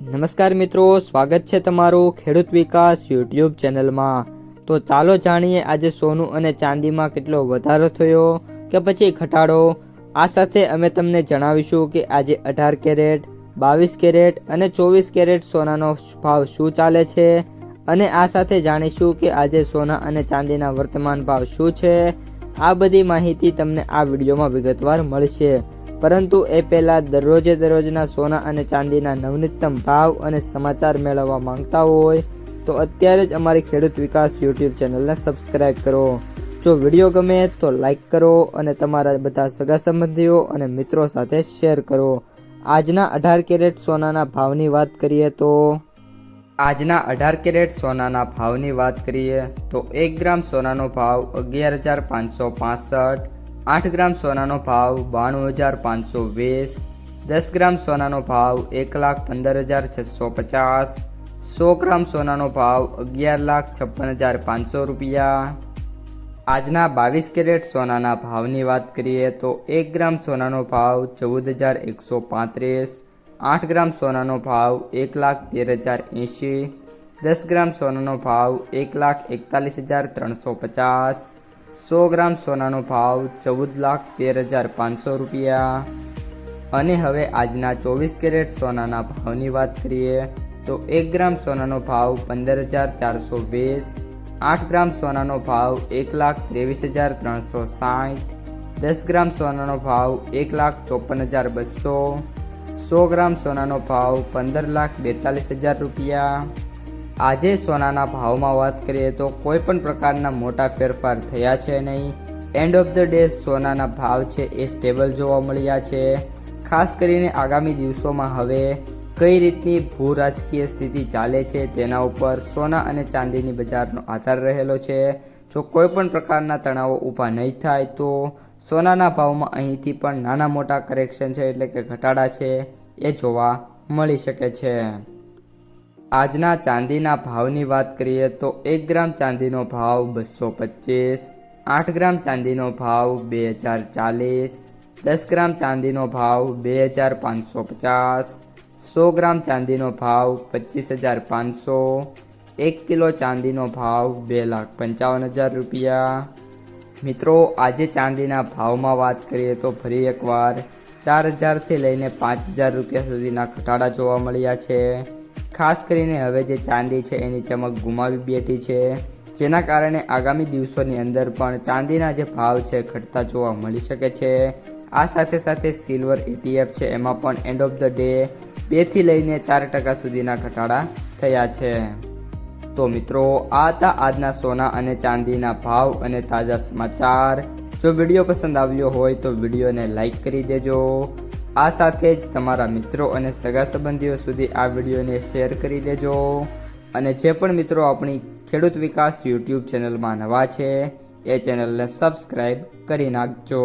નમસ્કાર મિત્રો, સ્વાગત છે તમારું ખેડૂત વિકાસ યુટ્યુબ ચેનલમાં। તો ચાલો જાણીએ આજે સોનું અને ચાંદીમાં કેટલો વધારો થયો કે પછી ઘટાડો। આ સાથે અમે તમને જણાવીશું કે આજે 18 કેરેટ, 22 કેરેટ અને 24 કેરેટ સોનાનો ભાવ શું ચાલે છે અને આ સાથે જાણીશું કે આજે સોના અને ચાંદીના વર્તમાન ભાવ શું છે। આ બધી માહિતી તમને આ વિડીયોમાં વિગતવાર મળશે, પરંતુ એ પહેલાં દરરોજના સોના અને ચાંદીના નવનીતમ ભાવ અને સમાચાર મેળવવા માંગતા હોય તો અત્યારે જ અમારી ખેડૂત વિકાસ યુટ્યુબ ચેનલને સબસ્ક્રાઈબ કરો। જો વિડીયો ગમે તો લાઈક કરો અને તમારા બધા સગા સંબંધીઓ અને મિત્રો સાથે શેર કરો। આજના 18 કેરેટ સોનાના ભાવની વાત કરીએ તો આજના 18 કેરેટ સોનાના ભાવની વાત કરીએ તો 1 ગ્રામ સોનાનો ભાવ 11,565, 8 ગ્રામ સોનાનો ભાવ 92,520, 10 ગ્રામ સોનાનો ભાવ 1,15,650, 100 ગ્રામ સોનાનો ભાવ 11,56,500 રૂપિયા। આજના 22 કેરેટ સોનાના ભાવની વાત કરીએ તો 1 ગ્રામ સોનાનો ભાવ 14,135, 8 ગ્રામ સોનાનો ભાવ 1,13,080, 10 ગ્રામ સોનાનો ભાવ 1,41,350, 100 ગ્રામ સોનાનો ભાવ 14,13,500 રૂપિયા। અને હવે આજના 24 કેરેટ સોનાના ભાવની વાત કરીએ તો 1 ગ્રામ સોનાનો ભાવ 15,420, 8 ગ્રામ સોનાનો ભાવ 1,23,360, 10 ગ્રામ સોનાનો ભાવ 1,54,200, 100 ગ્રામ સોનાનો ભાવ 15,42,000 રૂપિયા। આજે સોનાના ભાવમાં વાત કરીએ તો કોઈ પણ પ્રકારના મોટા ફેરફાર થયા છે નહીં। એન્ડ ઓફ ધ ડે સોનાના ભાવ છે એ સ્ટેબલ જોવા મળ્યા છે। ખાસ કરીને આગામી દિવસોમાં હવે કઈ રીતની ભૂ રાજકીય સ્થિતિ ચાલે છે તેના ઉપર સોના અને ચાંદીની બજારનો આધાર રહેલો છે। જો કોઈ પણ પ્રકારના તણાવો ઊભા નહીં થાય તો સોનાના ભાવમાં અહીંથી પણ નાના મોટા કરેક્શન છે એટલે કે ઘટાડા છે એ જોવા મળી શકે છે। આજના ચાંદીના ભાવની વાત કરીએ તો 1 ગ્રામ ચાંદીનો ભાવ 225, 8 ગ્રામ ચાંદીનો ભાવ 2,040, 10 ગ્રામ ચાંદીનો ભાવ 2,550, 100 ગ્રામ ચાંદીનો ભાવ 25,500, 1 કિલો ચાંદીનો ભાવ 2,55,000 રૂપિયા। મિત્રો, આજે ચાંદીના ભાવમાં વાત કરીએ તો ફરી એકવાર 4,000થી લઈને 5,000 રૂપિયા સુધીના ઘટાડા જોવા મળ્યા છે। ખાસ કરીને હવે જે ચાંદી છે એની ચમક ગુમાવી બેઠી છે, જેના કારણે આગામી દિવસોની અંદર પણ ચાંદીના જે ભાવ છે ઘટતા જોવા મળી શકે છે। આ સાથે સાથે સિલ્વર ETF છે એમાં પણ એન્ડ ઓફ ધ ડે 2થી લઈને 4% સુધીના ઘટાડા થયા છે। તો મિત્રો, આ હતા આજના સોના અને ચાંદીના ભાવ અને તાજા સમાચાર। જો વિડીયો પસંદ આવ્યો હોય તો વિડીયોને લાઈક કરી દેજો। આ સાથે જ તમારા મિત્રો અને સગા સંબંધીઓ સુધી આ વિડીયોને શેર કરી દેજો અને જે પણ મિત્રો આપણી ખેડૂત વિકાસ યુટ્યુબ ચેનલમાં નવા છે એ ચેનલને સબસ્ક્રાઈબ કરી નાખજો।